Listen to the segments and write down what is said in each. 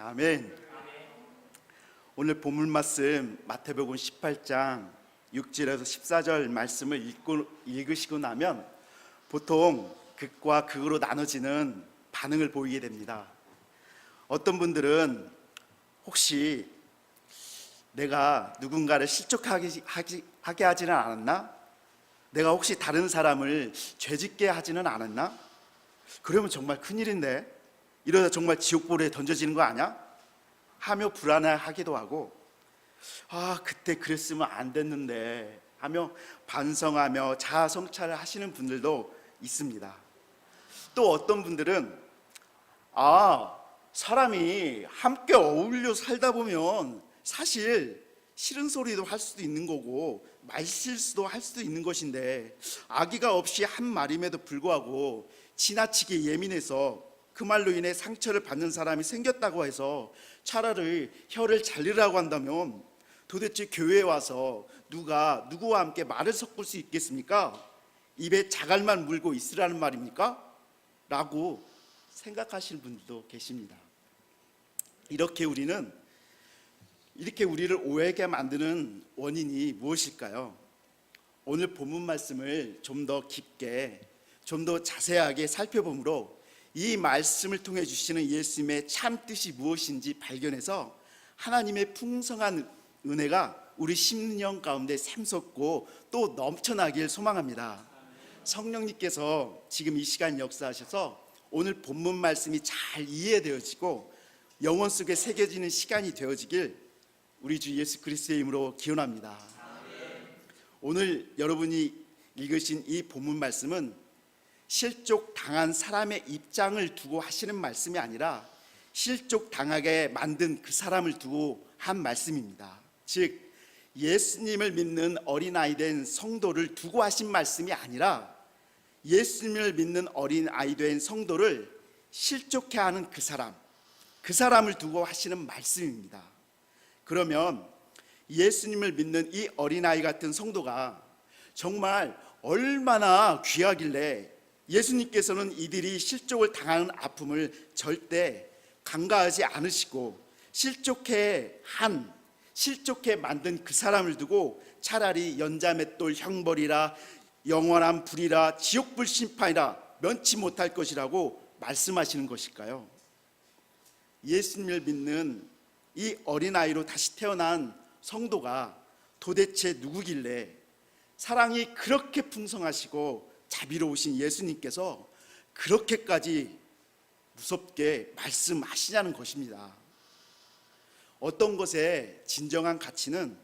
아멘. 오늘 본문 말씀 마태복음 18장 6절에서 14절 말씀을 읽으시고 나면 보통 극과 극으로 나눠지는 반응을 보이게 됩니다. 어떤 분들은 혹시 내가 누군가를 실족하게 하지는 않았나? 내가 혹시 다른 사람을 죄짓게 하지는 않았나? 그러면 정말 큰일인데, 이러다 정말 지옥불에 던져지는 거 아니야? 하며 불안해하기도 하고, 그때 그랬으면 안 됐는데 하며 반성하며 자아 성찰을 하시는 분들도 있습니다. 또 어떤 분들은 사람이 함께 어울려 살다 보면 사실 싫은 소리도 할 수도 있는 거고 말실수도 할 수도 있는 것인데, 악의가 없이 한 말임에도 불구하고 지나치게 예민해서 그 말로 인해 상처를 받는 사람이 생겼다고 해서 차라리 혀를 잘리라고 한다면 도대체 교회에 와서 누가 누구와 함께 말을 섞을 수 있겠습니까? 입에 자갈만 물고 있으라는 말입니까? 라고 생각하시는 분들도 계십니다. 이렇게 우리를 오해하게 만드는 원인이 무엇일까요? 오늘 본문 말씀을 좀 더 깊게, 좀 더 자세하게 살펴보므로 이 말씀을 통해 주시는 예수님의 참 뜻이 무엇인지 발견해서 하나님의 풍성한 은혜가 우리 심령 가운데 샘솟고 또 넘쳐나길 소망합니다. 성령님께서 지금 이 시간 역사하셔서 오늘 본문 말씀이 잘 이해되어지고 영혼 속에 새겨지는 시간이 되어지길 우리 주 예수 그리스도의 이름으로 기원합니다. 오늘 여러분이 읽으신 이 본문 말씀은 실족 당한 사람의 입장을 두고 하시는 말씀이 아니라 실족 당하게 만든 그 사람을 두고 한 말씀입니다. 즉 예수님을 믿는 어린아이 된 성도를 두고 하신 말씀이 아니라 예수님을 믿는 어린아이 된 성도를 실족해 하는 그 사람을 두고 하시는 말씀입니다. 그러면 예수님을 믿는 이 어린아이 같은 성도가 정말 얼마나 귀하길래 예수님께서는 이들이 실족을 당하는 아픔을 절대 간과하지 않으시고 실족해 만든 그 사람을 두고 차라리 연자맷돌 형벌이라 영원한 불이라 지옥불 심판이라 면치 못할 것이라고 말씀하시는 것일까요? 예수님을 믿는 이 어린아이로 다시 태어난 성도가 도대체 누구길래 사랑이 그렇게 풍성하시고 자비로우신 예수님께서 그렇게까지 무섭게 말씀하시냐는 것입니다. 어떤 것의 진정한 가치는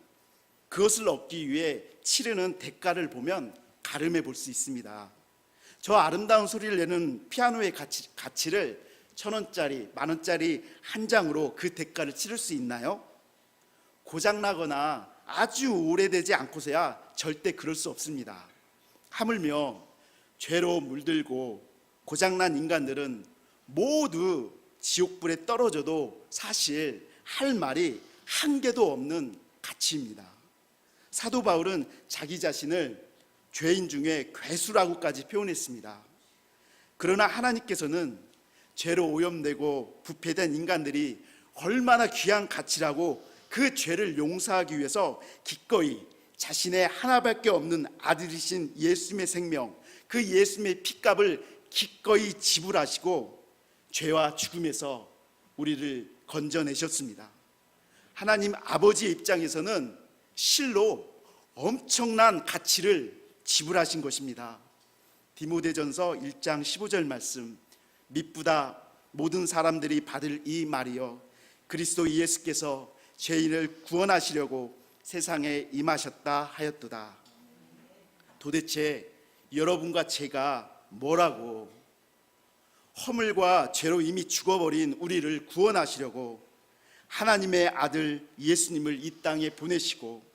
그것을 얻기 위해 치르는 대가를 보면 가름해 볼 수 있습니다. 저 아름다운 소리를 내는 피아노의 가치를 1,000원짜리, 10,000원짜리 한 장으로 그 대가를 치를 수 있나요? 고장나거나 아주 오래되지 않고서야 절대 그럴 수 없습니다. 하물며 죄로 물들고 고장난 인간들은 모두 지옥불에 떨어져도 사실 할 말이 한 개도 없는 가치입니다. 사도 바울은 자기 자신을 죄인 중에 괴수라고까지 표현했습니다. 그러나 하나님께서는 죄로 오염되고 부패된 인간들이 얼마나 귀한 가치라고 그 죄를 용서하기 위해서 기꺼이 자신의 하나밖에 없는 아들이신 예수님의 생명, 그 예수님의 핏값을 기꺼이 지불하시고 죄와 죽음에서 우리를 건져내셨습니다. 하나님 아버지의 입장에서는 실로 엄청난 가치를 지불하신 것입니다. 디모데전서 1장 15절 말씀, 미쁘다 모든 사람들이 받을 이 말이여 그리스도 예수께서 죄인을 구원하시려고 세상에 임하셨다 하였도다. 도대체 여러분과 제가 뭐라고 허물과 죄로 이미 죽어버린 우리를 구원하시려고 하나님의 아들 예수님을 이 땅에 보내시고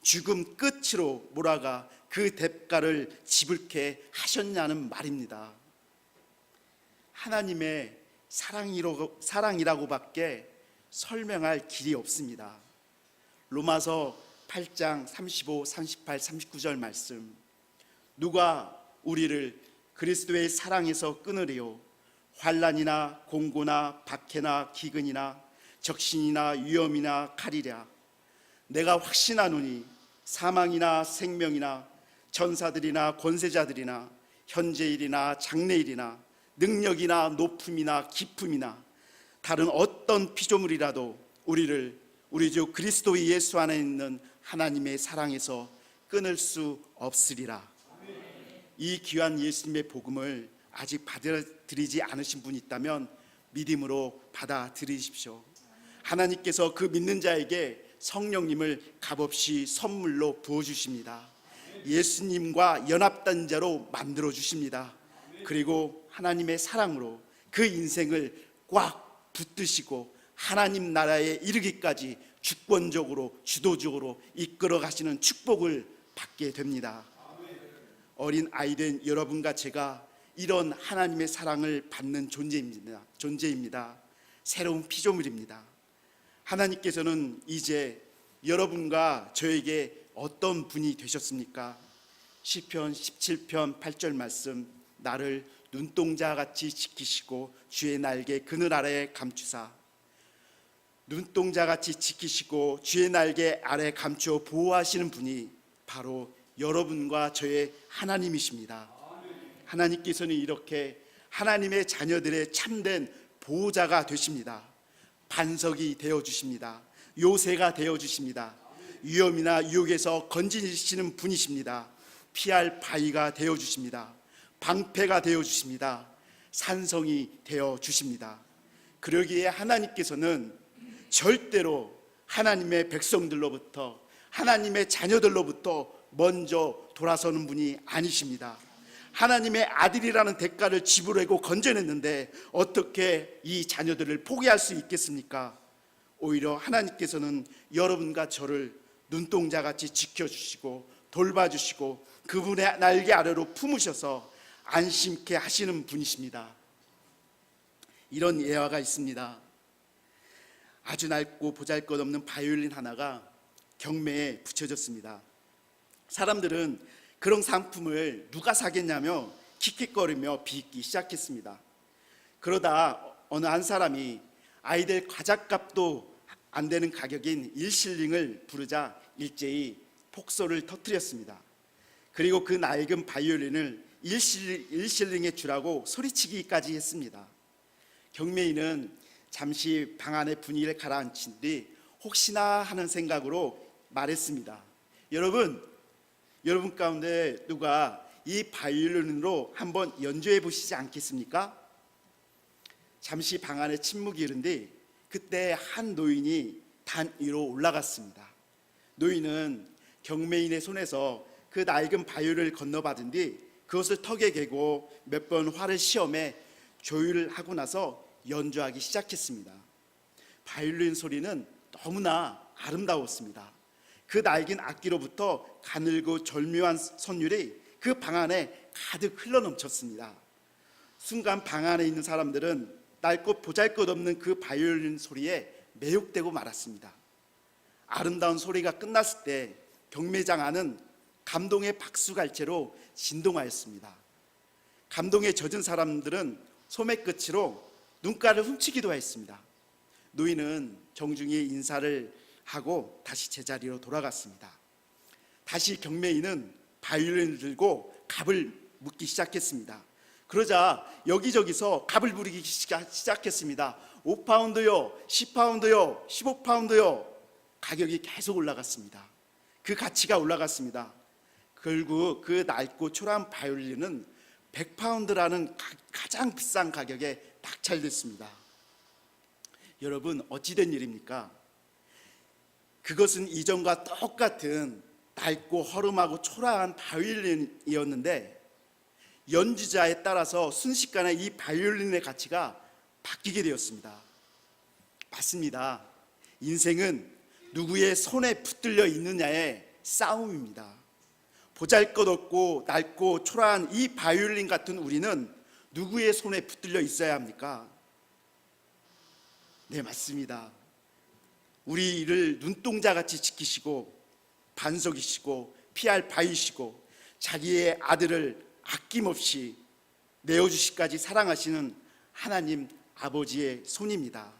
죽음 끝으로 몰아가 그 대가를 지불케 하셨냐는 말입니다. 하나님의 사랑이라고밖에 설명할 길이 없습니다. 로마서 8장 35, 38, 39절 말씀, 누가 우리를 그리스도의 사랑에서 끊으리요? 환난이나 공고나 박해나 기근이나 적신이나 위험이나 칼이랴. 내가 확신하노니 사망이나 생명이나 천사들이나 권세자들이나 현재일이나 장래일이나 능력이나 높음이나 깊음이나 다른 어떤 피조물이라도 우리를 우리 주 그리스도 예수 안에 있는 하나님의 사랑에서 끊을 수 없으리라. 이 귀한 예수님의 복음을 아직 받아들이지 않으신 분이 있다면 믿음으로 받아들이십시오. 하나님께서 그 믿는 자에게 성령님을 값없이 선물로 부어주십니다. 예수님과 연합된 자로 만들어주십니다. 그리고 하나님의 사랑으로 그 인생을 꽉 붙드시고 하나님 나라에 이르기까지 주권적으로 주도적으로 이끌어 가시는 축복을 받게 됩니다. 어린 아이된 여러분과 제가 이런 하나님의 사랑을 받는 존재입니다. 새로운 피조물입니다. 하나님께서는 이제 여러분과 저에게 어떤 분이 되셨습니까? 시편 17편 8절 말씀, 나를 눈동자같이 지키시고 주의 날개 그늘 아래에 감추사. 눈동자같이 지키시고 주의 날개 아래 감추어 보호하시는 분이 바로 여러분과 저의 하나님이십니다. 하나님께서는 이렇게 하나님의 자녀들의 참된 보호자가 되십니다. 반석이 되어주십니다. 요새가 되어주십니다. 위험이나 유혹에서 건지시는 분이십니다. 피할 바위가 되어주십니다. 방패가 되어주십니다. 산성이 되어주십니다. 그러기에 하나님께서는 절대로 하나님의 백성들로부터 하나님의 자녀들로부터 먼저 돌아서는 분이 아니십니다. 하나님의 아들이라는 대가를 지불하고 건져냈는데 어떻게 이 자녀들을 포기할 수 있겠습니까? 오히려 하나님께서는 여러분과 저를 눈동자같이 지켜주시고 돌봐주시고 그분의 날개 아래로 품으셔서 안심케 하시는 분이십니다. 이런 예화가 있습니다. 아주 낡고 보잘것없는 바이올린 하나가 경매에 붙여졌습니다. 사람들은 그런 상품을 누가 사겠냐며 킥킥거리며 비웃기 시작했습니다. 그러다 어느 한 사람이 아이들 과자값도 안 되는 가격인 1실링을 부르자 일제히 폭소를 터뜨렸습니다. 그리고 그 낡은 바이올린을 1실링에 주라고 소리치기까지 했습니다. 경매인은 잠시 방 안의 분위기를 가라앉힌 뒤 혹시나 하는 생각으로 말했습니다. 여러분 가운데 누가 이 바이올린으로 한번 연주해 보시지 않겠습니까? 잠시 방 안에 침묵이 흐른 뒤 그때 한 노인이 단 위로 올라갔습니다. 노인은 경매인의 손에서 그 낡은 바이올린을 건너받은 뒤 그것을 턱에 개고 몇 번 활을 시험해 조율을 하고 나서 연주하기 시작했습니다. 바이올린 소리는 너무나 아름다웠습니다. 그 낡은 악기로부터 가늘고 절묘한 선율이 그 방 안에 가득 흘러넘쳤습니다. 순간 방 안에 있는 사람들은 낡고 보잘것없는 그 바이올린 소리에 매혹되고 말았습니다. 아름다운 소리가 끝났을 때 경매장 안은 감동의 박수갈채로 진동하였습니다. 감동에 젖은 사람들은 소매 끝으로 눈가를 훔치기도 했습니다. 노인은 정중히 인사를 하고 다시 제자리로 돌아갔습니다. 다시 경매인은 바이올린을 들고 갑을 묻기 시작했습니다. 그러자 여기저기서 갑을 부리기 시작했습니다. 5파운드요, 10파운드요, 15파운드요. 가격이 계속 올라갔습니다. 그 가치가 올라갔습니다. 결국 그 낡고 초라한 바이올린은 100파운드라는 가장 비싼 가격에 낙찰됐습니다. 여러분, 어찌된 일입니까? 그것은 이전과 똑같은 낡고 허름하고 초라한 바이올린이었는데 연주자에 따라서 순식간에 이 바이올린의 가치가 바뀌게 되었습니다. 맞습니다. 인생은 누구의 손에 붙들려 있느냐의 싸움입니다. 보잘것없고 낡고 초라한 이 바이올린 같은 우리는 누구의 손에 붙들려 있어야 합니까? 네, 맞습니다. 우리를 눈동자같이 지키시고 반석이시고 피할 바위시고 자기의 아들을 아낌없이 내어주시기까지 사랑하시는 하나님 아버지의 손입니다.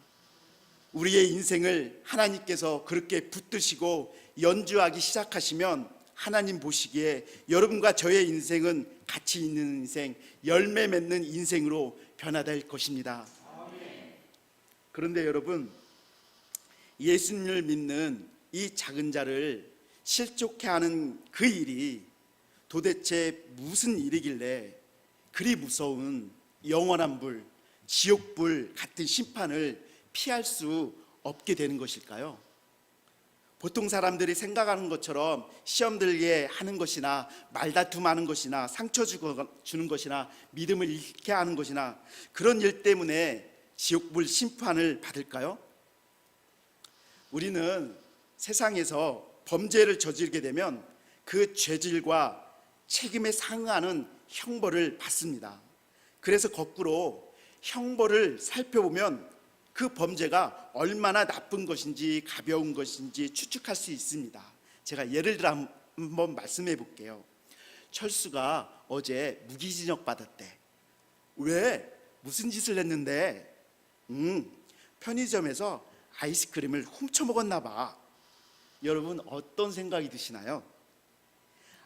우리의 인생을 하나님께서 그렇게 붙드시고 연주하기 시작하시면 하나님 보시기에 여러분과 저의 인생은 가치 있는 인생, 열매 맺는 인생으로 변화될 것입니다. 그런데 여러분, 예수님을 믿는 이 작은 자를 실족해 하는 그 일이 도대체 무슨 일이길래 그리 무서운 영원한 불, 지옥불 같은 심판을 피할 수 없게 되는 것일까요? 보통 사람들이 생각하는 것처럼 시험 들게 하는 것이나 말다툼하는 것이나 상처 주는 것이나 믿음을 잃게 하는 것이나 그런 일 때문에 지옥불 심판을 받을까요? 우리는 세상에서 범죄를 저지르게 되면 그 죄질과 책임에 상응하는 형벌을 받습니다. 그래서 거꾸로 형벌을 살펴보면 그 범죄가 얼마나 나쁜 것인지 가벼운 것인지 추측할 수 있습니다. 제가 예를 들어 한번 말씀해 볼게요. 철수가 어제 무기징역 받았대. 왜? 무슨 짓을 했는데? 편의점에서 아이스크림을 훔쳐 먹었나 봐. 여러분 어떤 생각이 드시나요?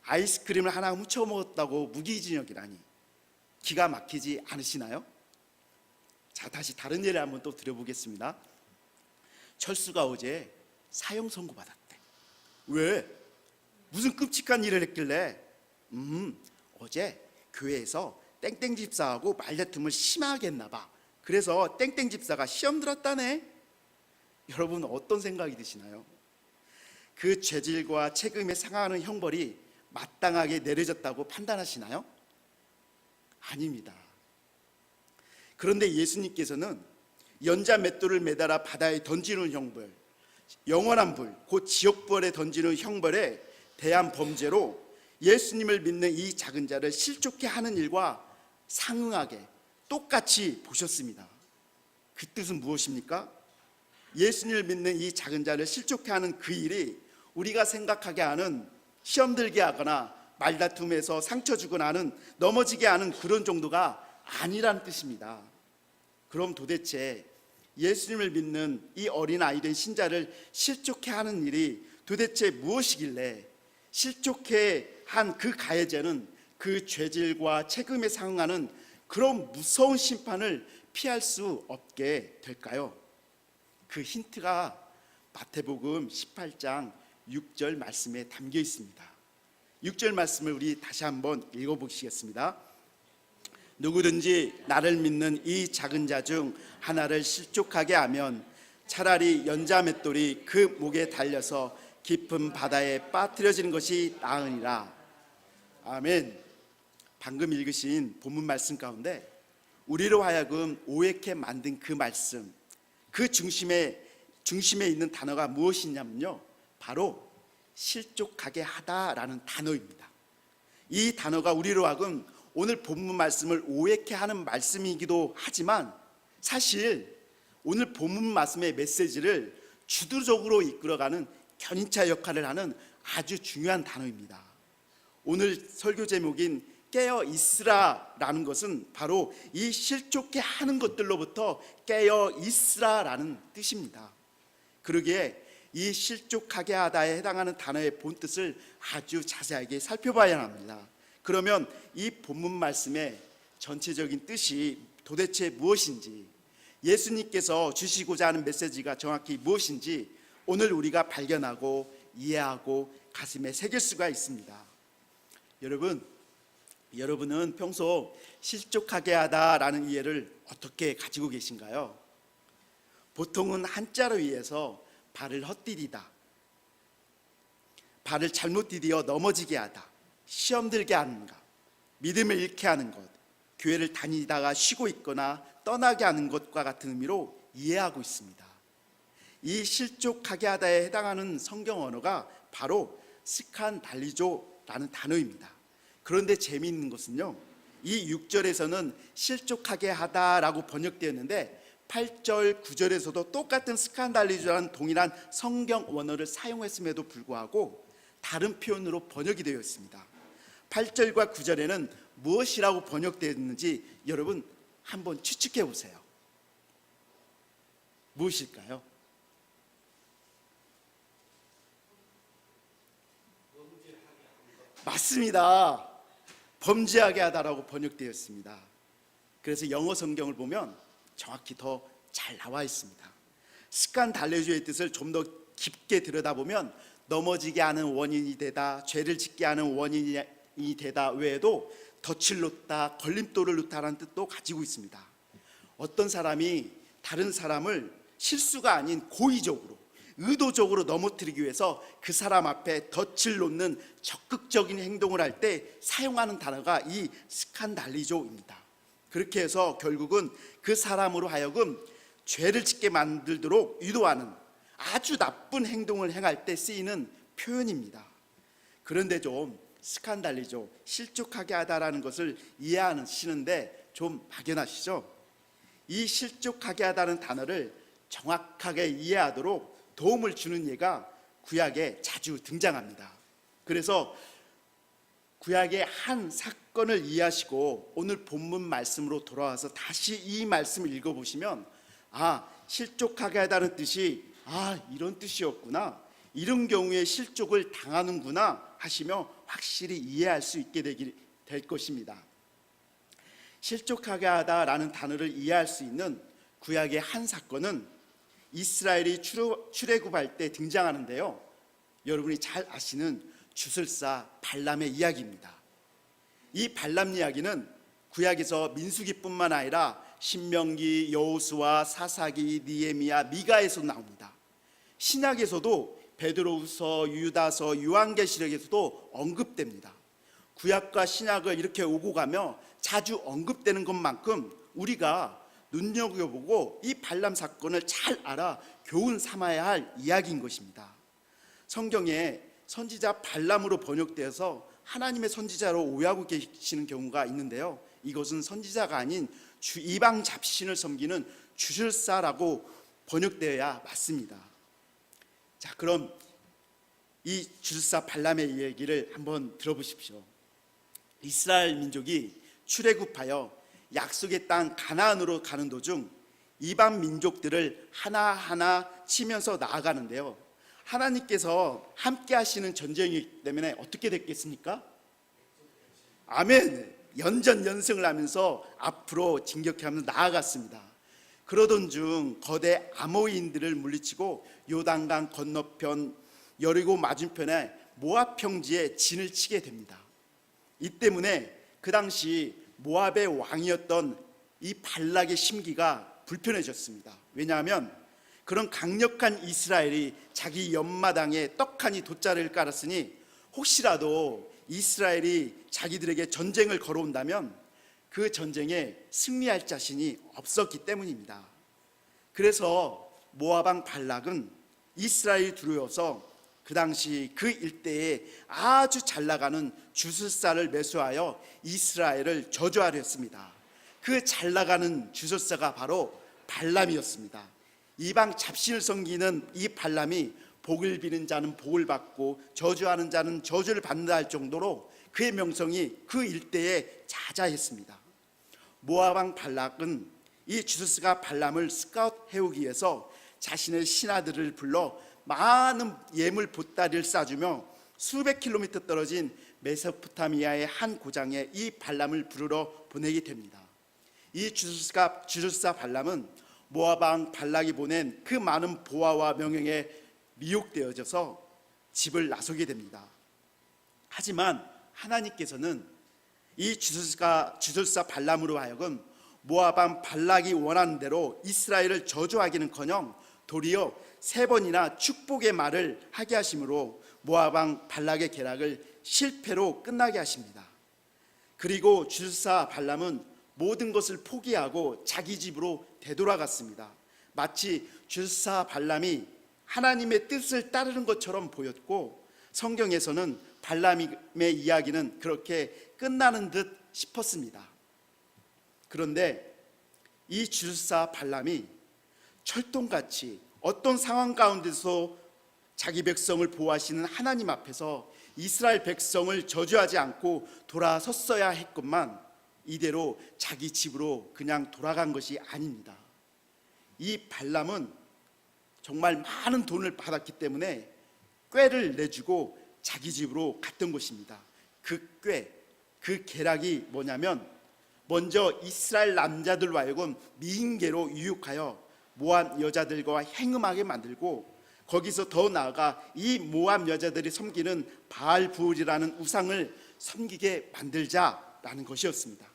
아이스크림을 하나 훔쳐 먹었다고 무기징역이라니 기가 막히지 않으시나요? 자, 다시 다른 예를 한번 또 들어보겠습니다. 철수가 어제 사형 선고 받았대. 왜? 무슨 끔찍한 일을 했길래? 어제 교회에서 땡땡 집사하고 말다툼을 심하게 했나 봐. 그래서 땡땡 집사가 시험 들었다네. 여러분 어떤 생각이 드시나요? 그 죄질과 책임에 상하는 형벌이 마땅하게 내려졌다고 판단하시나요? 아닙니다. 그런데 예수님께서는 연자 맷돌을 매달아 바다에 던지는 형벌, 영원한 불, 곧 지옥불에 던지는 형벌에 대한 범죄로 예수님을 믿는 이 작은 자를 실족해 하는 일과 상응하게 똑같이 보셨습니다. 그 뜻은 무엇입니까? 예수님을 믿는 이 작은 자를 실족해 하는 그 일이 우리가 생각하게 하는 시험 들게 하거나 말다툼에서 상처 주거나 하는 넘어지게 하는 그런 정도가 아니란 뜻입니다. 그럼 도대체 예수님을 믿는 이 어린 아이된 신자를 실족해 하는 일이 도대체 무엇이길래 실족해 한 그 가해자는 그 죄질과 책임에 상응하는 그런 무서운 심판을 피할 수 없게 될까요? 그 힌트가 마태복음 18장 6절 말씀에 담겨 있습니다. 6절 말씀을 우리 다시 한번 읽어보시겠습니다. 누구든지 나를 믿는 이 작은 자 중 하나를 실족하게 하면 차라리 연자 맷돌이 그 목에 달려서 깊은 바다에 빠뜨려지는 것이 나으니라. 아멘. 방금 읽으신 본문 말씀 가운데 우리로 하여금 오해케 만든 그 말씀, 그 중심에 있는 단어가 무엇이냐면요, 바로 실족하게 하다라는 단어입니다. 이 단어가 우리로 하여금 오늘 본문 말씀을 오해케 하는 말씀이기도 하지만 사실 오늘 본문 말씀의 메시지를 주도적으로 이끌어가는 견인차 역할을 하는 아주 중요한 단어입니다. 오늘 설교 제목인 깨어 있으라라는 것은 바로 이 실족해 하는 것들로부터 깨어 있으라라는 뜻입니다. 그러기에 이 실족하게 하다에 해당하는 단어의 본뜻을 아주 자세하게 살펴봐야 합니다. 그러면 이 본문 말씀의 전체적인 뜻이 도대체 무엇인지, 예수님께서 주시고자 하는 메시지가 정확히 무엇인지 오늘 우리가 발견하고 이해하고 가슴에 새길 수가 있습니다. 여러분은 평소 실족하게 하다라는 이해를 어떻게 가지고 계신가요? 보통은 한자로 이해해서 발을 헛디디다, 발을 잘못 디디어 넘어지게 하다, 시험 들게 하는 것, 믿음을 잃게 하는 것, 교회를 다니다가 쉬고 있거나 떠나게 하는 것과 같은 의미로 이해하고 있습니다. 이 실족하게 하다에 해당하는 성경 언어가 바로 스칸달리조라는 단어입니다. 그런데 재미있는 것은요, 이 6절에서는 실족하게 하다라고 번역되었는데 8절, 9절에서도 똑같은 스칸달리조라는 동일한 성경 원어를 사용했음에도 불구하고 다른 표현으로 번역이 되어 있습니다. 8절과 9절에는 무엇이라고 번역되었는지 여러분 한번 추측해 보세요. 무엇일까요? 맞습니다. 범죄하게 하다라고 번역되어 있습니다. 그래서 영어 성경을 보면 정확히 더 잘 나와 있습니다. 스칸달레조의 뜻을 좀 더 깊게 들여다보면 넘어지게 하는 원인이 되다, 죄를 짓게 하는 원인이 되다 외에도 덫을 놓다, 걸림돌을 놓다라는 뜻도 가지고 있습니다. 어떤 사람이 다른 사람을 실수가 아닌 고의적으로, 의도적으로 넘어뜨리기 위해서 그 사람 앞에 덫을 놓는 적극적인 행동을 할 때 사용하는 단어가 이 스칸달리조입니다. 그렇게 해서 결국은 그 사람으로 하여금 죄를 짓게 만들도록 유도하는 아주 나쁜 행동을 행할 때 쓰이는 표현입니다. 그런데 좀 스칸달리조, 실족하게 하다라는 것을 이해하시는데 좀 막연하시죠? 이 실족하게 하다는 단어를 정확하게 이해하도록 도움을 주는 예가 구약에 자주 등장합니다. 그래서 구약의 한 사건을 이해하시고 오늘 본문 말씀으로 돌아와서 다시 이 말씀을 읽어보시면 실족하게 하다는 뜻이 이런 뜻이었구나, 이런 경우에 실족을 당하는구나 하시며 확실히 이해할 수 있게 될 것입니다. 실족하게 하다라는 단어를 이해할 수 있는 구약의 한 사건은 이스라엘이 출애굽할 때 등장하는데요, 여러분이 잘 아시는 주술사 발람의 이야기입니다. 이 발람 이야기는 구약에서 민수기뿐만 아니라 신명기, 여호수아, 사사기, 니에미야, 미가에서 나옵니다. 신약에서도 베드로후서, 유다서, 요한계시록에서도 언급됩니다. 구약과 신약을 이렇게 오고 가며 자주 언급되는 것만큼 우리가 눈여겨보고 이 발람 사건을 잘 알아 교훈 삼아야 할 이야기인 것입니다. 성경에 선지자 발람으로 번역되어서 하나님의 선지자로 오해하고 계시는 경우가 있는데요, 이것은 선지자가 아닌 이방 잡신을 섬기는 주술사라고 번역되어야 맞습니다. 자, 그럼 이 주술사 발람의 얘기를 한번 들어보십시오. 이스라엘 민족이 출애굽하여 약속의 땅 가나안으로 가는 도중 이방 민족들을 하나하나 치면서 나아가는데요, 하나님께서 함께 하시는 전쟁이기 때문에 어떻게 됐겠습니까? 아멘. 연전연승을 하면서 앞으로 진격하면서 나아갔습니다. 그러던 중 거대 아모리인들을 물리치고 요단강 건너편 여리고 맞은편에 모압 평지에 진을 치게 됩니다. 이 때문에 그 당시 모압의 왕이었던 이 발락의 심기가 불편해졌습니다. 왜냐하면 그런 강력한 이스라엘이 자기 옆마당에 떡하니 돗자리를 깔았으니 혹시라도 이스라엘이 자기들에게 전쟁을 걸어온다면 그 전쟁에 승리할 자신이 없었기 때문입니다. 그래서 모압 왕 발락은 이스라엘이 두려워서 그 당시 그 일대에 아주 잘 나가는 주술사를 매수하여 이스라엘을 저주하려 했습니다. 그 잘 나가는 주술사가 바로 발람이었습니다. 이방 잡신을 섬기는 이 발람이 복을 비는 자는 복을 받고 저주하는 자는 저주를 받는다 할 정도로 그의 명성이 그 일대에 자자했습니다. 모압 왕 발락은 이 주술사 발람을 스카웃 해오기 위해서 자신의 신하들을 불러 많은 예물 보따리를 싸주며 수백 킬로미터 떨어진 메소포타미아의 한 고장에 이 발람을 부르러 보내게 됩니다. 이 주술사 발람은 모압 왕 발락이 보낸 그 많은 보화와 명예에 미혹되어져서 집을 나서게 됩니다. 하지만 하나님께서는 이 주술사 발람으로 하여금 모압 왕 발락이 원하는 대로 이스라엘을 저주하기는커녕 도리어 3번이나 축복의 말을 하게 하심으로 모압 왕 발락의 계략을 실패로 끝나게 하십니다. 그리고 주술사 발람은 모든 것을 포기하고 자기 집으로 되돌아갔습니다. 마치 주술사 발람이 하나님의 뜻을 따르는 것처럼 보였고 성경에서는 발람의 이야기는 그렇게 끝나는 듯 싶었습니다. 그런데 이 주술사 발람이 철동같이 어떤 상황 가운데서 자기 백성을 보호하시는 하나님 앞에서 이스라엘 백성을 저주하지 않고 돌아섰어야 했건만 이대로 자기 집으로 그냥 돌아간 것이 아닙니다. 이 발람은 정말 많은 돈을 받았기 때문에 꾀를 내주고 자기 집으로 갔던 것입니다. 그 계략이 뭐냐면, 먼저 이스라엘 남자들로 하여금 미인계로 유혹하여 모압 여자들과 행음하게 만들고, 거기서 더 나아가 이 모압 여자들이 섬기는 바알부울이라는 우상을 섬기게 만들자라는 것이었습니다.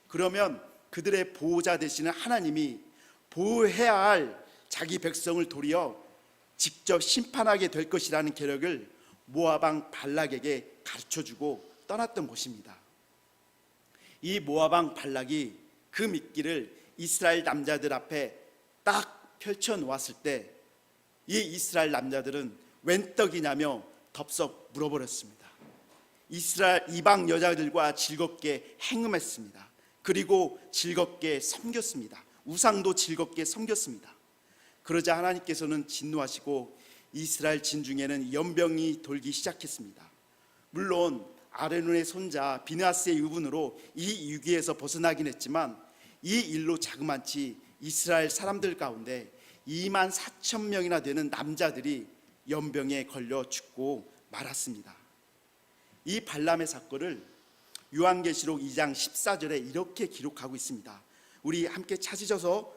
그러면 그들의 보호자 되시는 하나님이 보호해야 할 자기 백성을 도리어 직접 심판하게 될 것이라는 계략을 모압 왕 발락에게 가르쳐주고 떠났던 것입니다. 이 모압 왕 발락이 그 미끼를 이스라엘 남자들 앞에 딱 펼쳐 놓았을 때, 이 이스라엘 남자들은 웬 떡이냐며 덥석 물어버렸습니다. 이스라엘 이방 여자들과 즐겁게 행음했습니다. 그리고 즐겁게 섬겼습니다. 우상도 즐겁게 섬겼습니다. 그러자 하나님께서는 진노하시고 이스라엘 진중에는 연병이 돌기 시작했습니다. 물론 아론의 손자 비느하스의 유분으로 이 위기에서 벗어나긴 했지만, 이 일로 자그마치 이스라엘 사람들 가운데 2만 4천 명이나 되는 남자들이 연병에 걸려 죽고 말았습니다. 이 발람의 사건을 요한계시록 2장 14절에 이렇게 기록하고 있습니다. 우리 함께 찾으셔서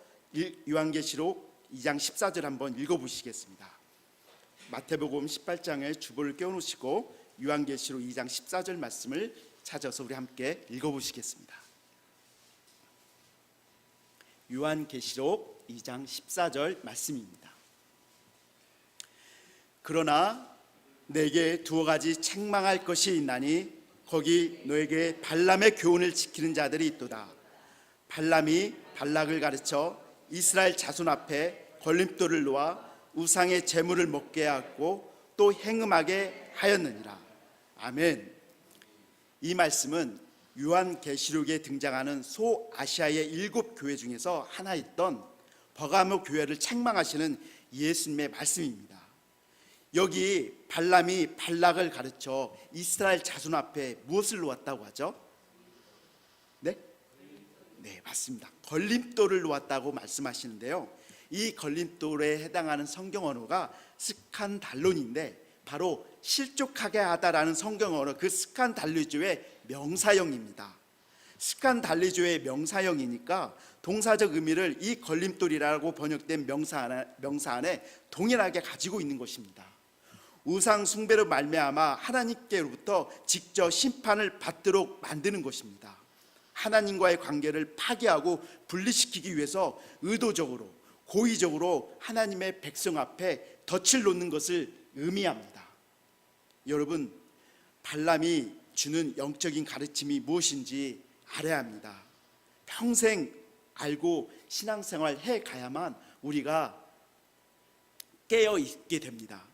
요한계시록 2장 14절 한번 읽어보시겠습니다. 마태복음 18장에 주보를 껴놓으시고 요한계시록 2장 14절 말씀을 찾아서 우리 함께 읽어보시겠습니다. 요한계시록 2장 14절 말씀입니다. 그러나 내게 두어 가지 책망할 것이 있나니 거기 너에게 발람의 교훈을 지키는 자들이 있도다. 발람이 발락을 가르쳐 이스라엘 자손 앞에 걸림돌을 놓아 우상의 제물을 먹게 하고 또 행음하게 하였느니라. 아멘. 이 말씀은 요한계시록에 등장하는 소아시아의 7교회 중에서 하나였던 버가모 교회를 책망하시는 예수님의 말씀입니다. 여기 발람이 발락을 가르쳐 이스라엘 자손 앞에 무엇을 놓았다고 하죠? 네, 맞습니다. 걸림돌을 놓았다고 말씀하시는데요, 이 걸림돌에 해당하는 성경 언어가 스칸달론인데, 바로 실족하게 하다라는 성경 언어, 그 스칸달리조의 명사형입니다. 스칸달리조의 명사형이니까 동사적 의미를 이 걸림돌이라고 번역된 명사 안에 동일하게 가지고 있는 것입니다. 우상 숭배로 말미암아 하나님께로부터 직접 심판을 받도록 만드는 것입니다. 하나님과의 관계를 파괴하고 분리시키기 위해서 의도적으로 고의적으로 하나님의 백성 앞에 덫을 놓는 것을 의미합니다. 여러분, 발람이 주는 영적인 가르침이 무엇인지 알아야 합니다. 평생 알고 신앙생활 해가야만 우리가 깨어 있게 됩니다.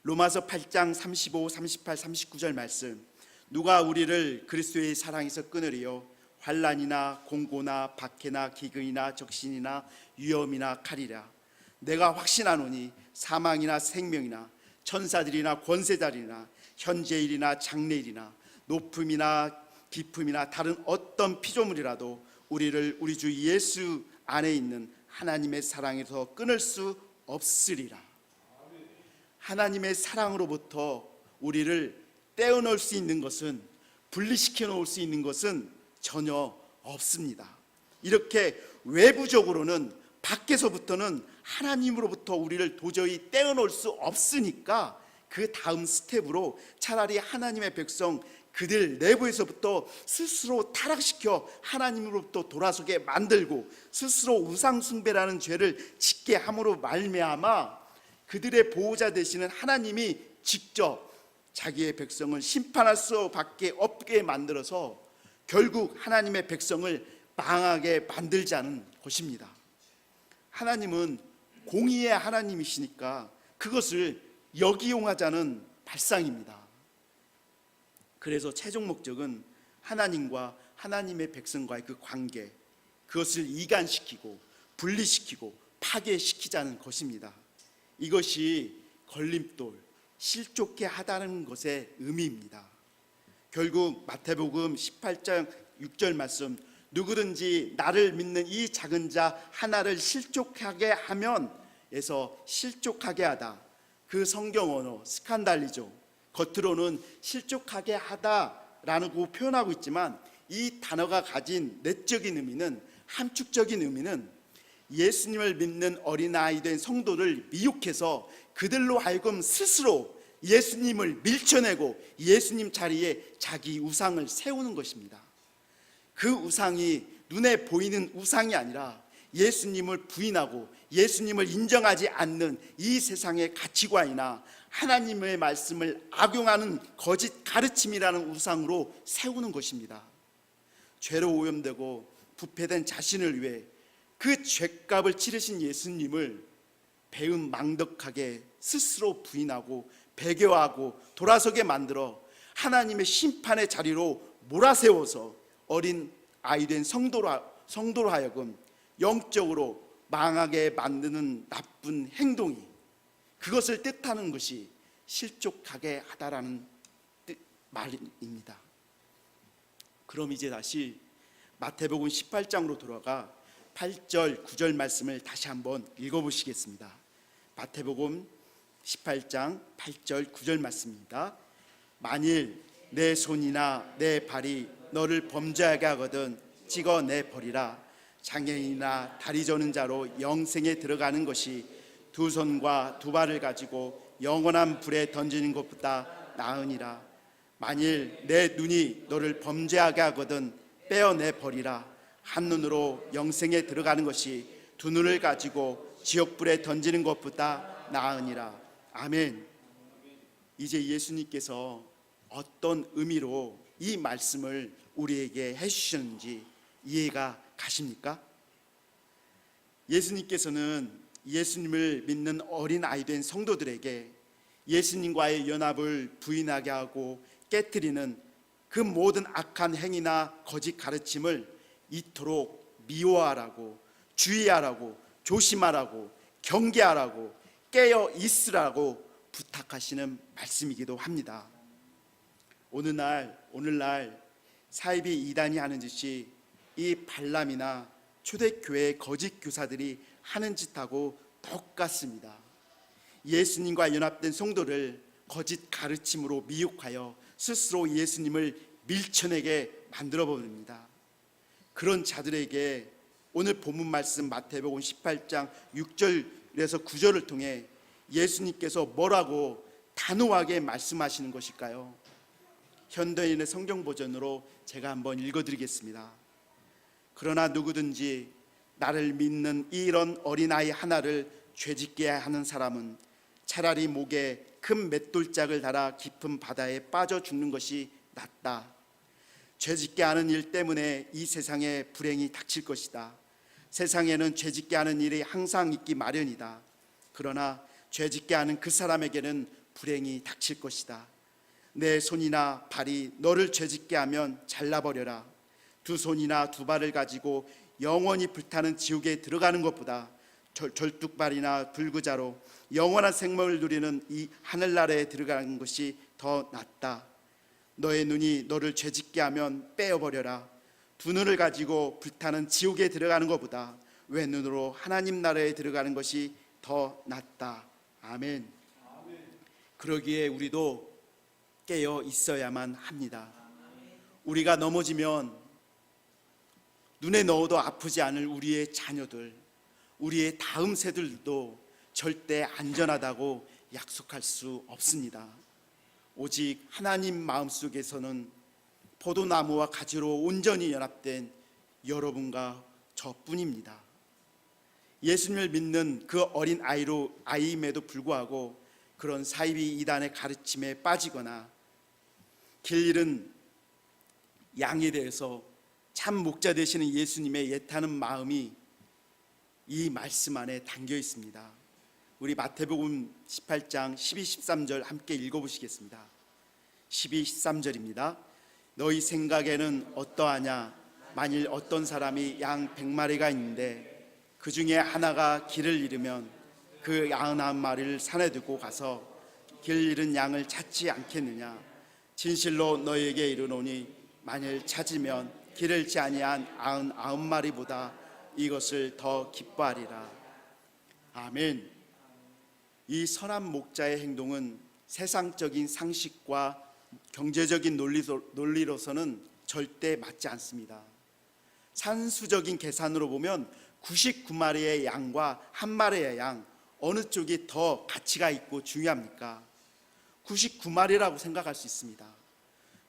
로마서 8장 35, 38, 39절 말씀, 누가 우리를 그리스도의 사랑에서 끊으리요? 환난이나 공고나 박해나 기근이나 적신이나 위험이나 칼이라. 내가 확신하노니 사망이나 생명이나 천사들이나 권세자들이나 현재일이나 장래일이나 높음이나 깊음이나 다른 어떤 피조물이라도 우리를 우리 주 예수 안에 있는 하나님의 사랑에서 끊을 수 없으리라. 하나님의 사랑으로부터 우리를 떼어놓을 수 있는 것은, 분리시켜 놓을 수 있는 것은 전혀 없습니다. 이렇게 외부적으로는, 밖에서부터는 하나님으로부터 우리를 도저히 떼어놓을 수 없으니까 그 다음 스텝으로 차라리 하나님의 백성 그들 내부에서부터 스스로 타락시켜 하나님으로부터 돌아서게 만들고 스스로 우상숭배라는 죄를 짓게 함으로 말미암아 그들의 보호자 되시는 하나님이 직접 자기의 백성을 심판할 수밖에 없게 만들어서 결국 하나님의 백성을 망하게 만들자는 것입니다. 하나님은 공의의 하나님이시니까 그것을 역이용하자는 발상입니다. 그래서 최종 목적은 하나님과 하나님의 백성과의 그 관계, 그것을 이간시키고 분리시키고 파괴시키자는 것입니다. 이것이 걸림돌, 실족해 하다는 것의 의미입니다. 결국 마태복음 18장 6절 말씀, 누구든지 나를 믿는 이 작은 자 하나를 실족하게 하면 에서 실족하게 하다, 그 성경 언어 스칸달리죠. 겉으로는 실족하게 하다라고 표현하고 있지만 이 단어가 가진 내적인 의미는, 함축적인 의미는 예수님을 믿는 어린아이 된 성도를 미혹해서 그들로 하여금 스스로 예수님을 밀쳐내고 예수님 자리에 자기 우상을 세우는 것입니다. 그 우상이 눈에 보이는 우상이 아니라 예수님을 부인하고 예수님을 인정하지 않는 이 세상의 가치관이나 하나님의 말씀을 악용하는 거짓 가르침이라는 우상으로 세우는 것입니다. 죄로 오염되고 부패된 자신을 위해 그 죄값을 치르신 예수님을 배은망덕하게 스스로 부인하고 배교하고 돌아서게 만들어 하나님의 심판의 자리로 몰아세워서 어린 아이 된 성도로 하여금 영적으로 망하게 만드는 나쁜 행동이, 그것을 뜻하는 것이 실족하게 하다라는 말입니다. 그럼 이제 다시 마태복음 18장으로 돌아가 8절 9절 말씀을 다시 한번 읽어보시겠습니다. 마태복음 18장 8절 9절 말씀입니다. 만일 내 손이나 내 발이 너를 범죄하게 하거든 찍어내 버리라. 장애인이나 다리 저는 자로 영생에 들어가는 것이 두 손과 두 발을 가지고 영원한 불에 던지는 것보다 나으니라. 만일 내 눈이 너를 범죄하게 하거든 빼어내 버리라. 한 눈으로 영생에 들어가는 것이 두 눈을 가지고 지옥불에 던지는 것보다 나으니라. 아멘. 이제 예수님께서 어떤 의미로 이 말씀을 우리에게 해주셨는지 이해가 가십니까? 예수님께서는 예수님을 믿는 어린 아이 된 성도들에게 예수님과의 연합을 부인하게 하고 깨뜨리는 그 모든 악한 행위나 거짓 가르침을 이토록 미워하라고, 주의하라고, 조심하라고, 경계하라고, 깨어 있으라고 부탁하시는 말씀이기도 합니다. 오늘날 사이비 이단이 하는 짓이 이 발람이나 초대교회 거짓 교사들이 하는 짓하고 똑같습니다. 예수님과 연합된 성도를 거짓 가르침으로 미혹하여 스스로 예수님을 밀쳐내게 만들어 버립니다. 그런 자들에게 오늘 본문 말씀 마태복음 18장 6절에서 9절을 통해 예수님께서 뭐라고 단호하게 말씀하시는 것일까요? 현대인의 성경 버전으로 제가 한번 읽어드리겠습니다. 그러나 누구든지 나를 믿는 이런 어린아이 하나를 죄짓게 하는 사람은 차라리 목에 큰 맷돌짝을 달아 깊은 바다에 빠져 죽는 것이 낫다. 죄짓게 하는 일 때문에 이 세상에 불행이 닥칠 것이다. 세상에는 죄짓게 하는 일이 항상 있기 마련이다. 그러나 죄짓게 하는 그 사람에게는 불행이 닥칠 것이다. 내 손이나 발이 너를 죄짓게 하면 잘라버려라. 두 손이나 두 발을 가지고 영원히 불타는 지옥에 들어가는 것보다 절뚝발이나 불구자로 영원한 생명을 누리는 이 하늘나라에 들어가는 것이 더 낫다. 너의 눈이 너를 죄짓게 하면 빼어버려라. 두 눈을 가지고 불타는 지옥에 들어가는 것보다 왼눈으로 하나님 나라에 들어가는 것이 더 낫다. 아멘. 그러기에 우리도 깨어 있어야만 합니다. 우리가 넘어지면 눈에 넣어도 아프지 않을 우리의 자녀들, 우리의 다음 세들도 절대 안전하다고 약속할 수 없습니다. 오직 하나님 마음속에서는 포도나무와 가지로 온전히 연합된 여러분과 저뿐입니다. 예수님을 믿는 그 어린 아이임에도 불구하고 그런 사이비 이단의 가르침에 빠지거나 길 잃은 양에 대해서 참 목자 되시는 예수님의 애타는 마음이 이 말씀 안에 담겨 있습니다. 우리 마태복음 18장 12, 13절 함께 읽어보시겠습니다. 12, 13절입니다. 너희 생각에는 어떠하냐? 만일 어떤 사람이 양 100마리가 있는데 그 중에 하나가 길을 잃으면 그 99마리를 산에 두고 가서 길 잃은 양을 찾지 않겠느냐? 진실로 너희에게 이르노니 만일 찾으면 길을 잃지 아니한 99마리보다 이것을 더 기뻐하리라. 아멘. 이 선한 목자의 행동은 세상적인 상식과 경제적인 논리로서는 절대 맞지 않습니다. 산수적인 계산으로 보면 99마리의 양과 1마리의 양, 어느 쪽이 더 가치가 있고 중요합니까? 99마리라고 생각할 수 있습니다.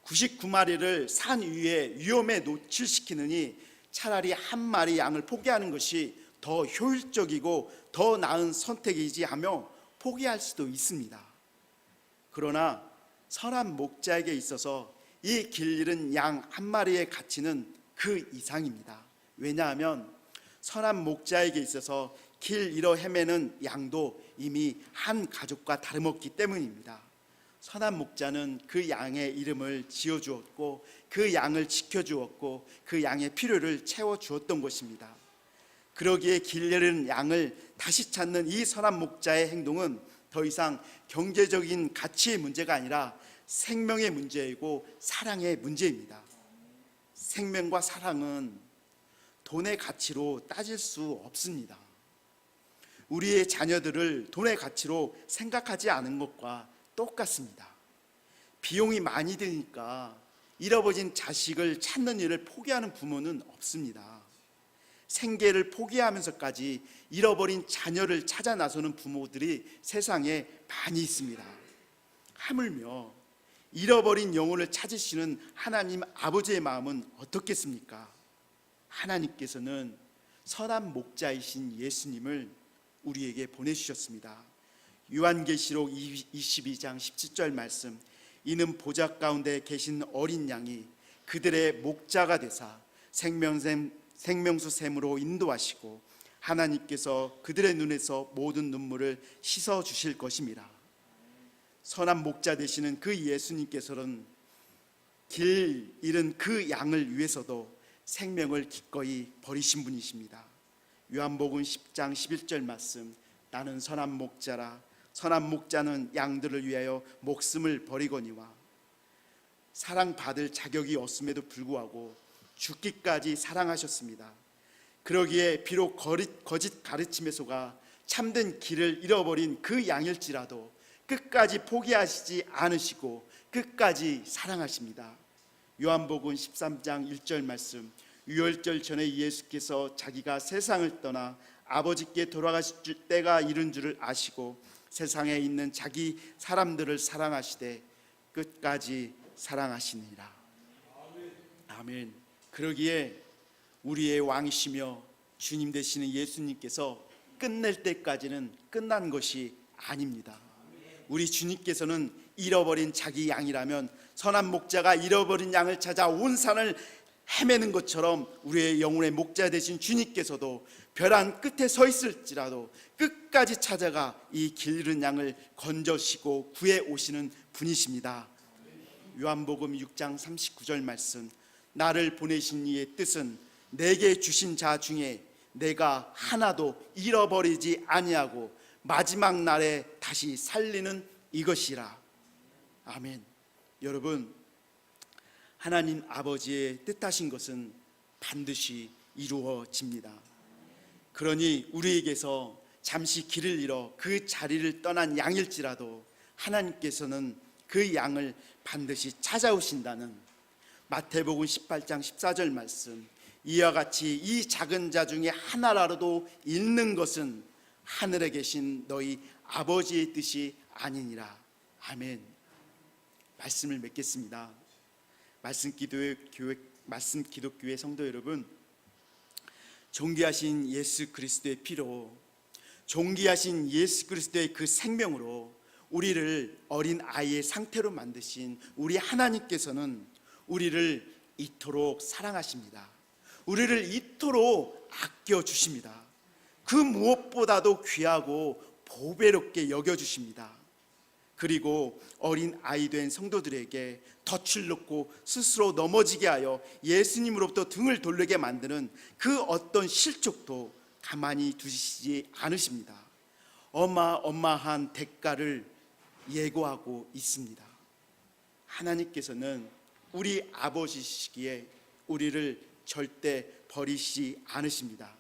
99마리를 산 위에 위험에 노출시키느니 차라리 1마리 양을 포기하는 것이 더 효율적이고 더 나은 선택이지 하며 포기할 수도 있습니다. 그러나 선한 목자에게 있어서 이 길 잃은 양 1마리의 가치는 그 이상입니다. 왜냐하면 선한 목자에게 있어서 길 잃어 헤매는 양도 이미 한 가족과 다름없기 때문입니다. 선한 목자는 그 양의 이름을 지어주었고 그 양을 지켜주었고 그 양의 필요를 채워주었던 것입니다. 그러기에 길 잃은 양을 다시 찾는 이 선한 목자의 행동은 더 이상 경제적인 가치의 문제가 아니라 생명의 문제이고 사랑의 문제입니다. 생명과 사랑은 돈의 가치로 따질 수 없습니다. 우리의 자녀들을 돈의 가치로 생각하지 않은 것과 똑같습니다. 비용이 많이 드니까 잃어버린 자식을 찾는 일을 포기하는 부모는 없습니다. 생계를 포기하면서까지 잃어버린 자녀를 찾아 나서는 부모들이 세상에 많이 있습니다. 하물며 잃어버린 영혼을 찾으시는 하나님 아버지의 마음은 어떻겠습니까? 하나님께서는 선한 목자이신 예수님을 우리에게 보내주셨습니다. 요한계시록 22장 17절 말씀, 이는 보좌 가운데 계신 어린 양이 그들의 목자가 되사 생명수 샘으로 인도하시고 하나님께서 그들의 눈에서 모든 눈물을 씻어 주실 것입니다. 선한 목자 되시는 그 예수님께서는 길 잃은 그 양을 위해서도 생명을 기꺼이 버리신 분이십니다. 요한복음 10장 11절 말씀, 나는 선한 목자라 선한 목자는 양들을 위하여 목숨을 버리거니와. 사랑받을 자격이 없음에도 불구하고 죽기까지 사랑하셨습니다. 그러기에 비록 거짓 가르침에 속아 참된 길을 잃어버린 그 양일지라도 끝까지 포기하시지 않으시고 끝까지 사랑하십니다. 요한복음 13장 1절 말씀, 유월절 전에 예수께서 자기가 세상을 떠나 아버지께 돌아가실 때가 이른 줄을 아시고 세상에 있는 자기 사람들을 사랑하시되 끝까지 사랑하시니라. 아멘. 그러기에 우리의 왕이시며 주님 되시는 예수님께서 끝낼 때까지는 끝난 것이 아닙니다. 우리 주님께서는 잃어버린 자기 양이라면 선한 목자가 잃어버린 양을 찾아 온 산을 헤매는 것처럼 우리의 영혼의 목자 되신 주님께서도 벼랑 끝에 서 있을지라도 끝까지 찾아가 이 길 잃은 양을 건져시고 구해 오시는 분이십니다. 요한복음 6장 39절 말씀, 나를 보내신 이의 뜻은 내게 주신 자 중에 내가 하나도 잃어버리지 아니하고 마지막 날에 다시 살리는 이것이라. 아멘. 여러분, 하나님 아버지의 뜻하신 것은 반드시 이루어집니다. 그러니 우리에게서 잠시 길을 잃어 그 자리를 떠난 양일지라도 하나님께서는 그 양을 반드시 찾아오신다는 마태복음 18장 14절 말씀, 이와 같이 이 작은 자 중에 하나라도 잃는 것은 하늘에 계신 너희 아버지의 뜻이 아니니라. 아멘. 말씀을 맺겠습니다. 말씀 기독교회 성도 여러분, 존귀하신 예수 그리스도의 피로, 존귀하신 예수 그리스도의 그 생명으로 우리를 어린 아이의 상태로 만드신 우리 하나님께서는 우리를 이토록 사랑하십니다. 우리를 이토록 아껴주십니다. 그 무엇보다도 귀하고 보배롭게 여겨주십니다. 그리고 어린 아이 된 성도들에게 덫을 놓고 스스로 넘어지게 하여 예수님으로부터 등을 돌리게 만드는 그 어떤 실족도 가만히 두시지 않으십니다. 어마어마한 대가를 예고하고 있습니다. 하나님께서는 우리 아버지시기에 우리를 절대 버리시지 않으십니다.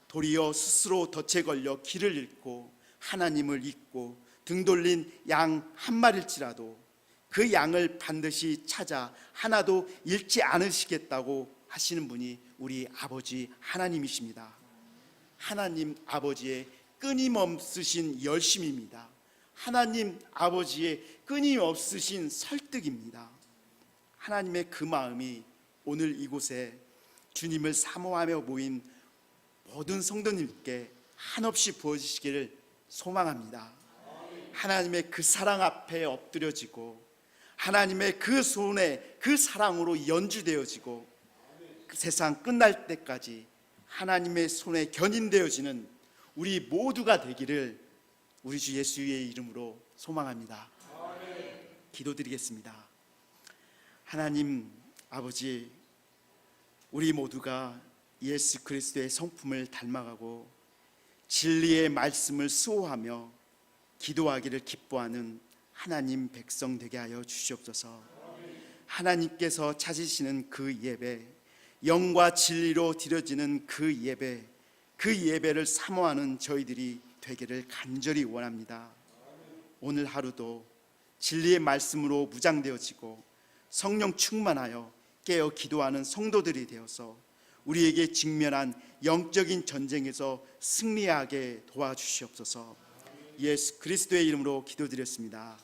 도리어 스스로 덫에 걸려 길을 잃고 하나님을 잊고 등 돌린 양 한 마리일지라도 그 양을 반드시 찾아 하나도 잃지 않으시겠다고 하시는 분이 우리 아버지 하나님이십니다. 하나님 아버지의 끊임없으신 열심입니다. 하나님 아버지의 끊임없으신 설득입니다. 하나님의 그 마음이 오늘 이곳에 주님을 사모하며 모인 모든 성도님께 한없이 부어지시기를 소망합니다. 하나님의 그 사랑 앞에 엎드려지고 하나님의 그 손에 그 사랑으로 연주되어지고 그 세상 끝날 때까지 하나님의 손에 견인되어지는 우리 모두가 되기를 우리 주 예수의 이름으로 소망합니다. 기도드리겠습니다. 하나님 아버지, 우리 모두가 예수 그리스도의 성품을 닮아가고 진리의 말씀을 수호하며 기도하기를 기뻐하는 하나님 백성 되게 하여 주시옵소서. 하나님께서 찾으시는 그 예배, 영과 진리로 드려지는 그 예배를 사모하는 저희들이 되기를 간절히 원합니다. 오늘 하루도 진리의 말씀으로 무장되어지고 성령 충만하여 깨어 기도하는 성도들이 되어서 우리에게 직면한 영적인 전쟁에서 승리하게 도와주시옵소서. 예수 그리스도의 이름으로 기도드렸습니다.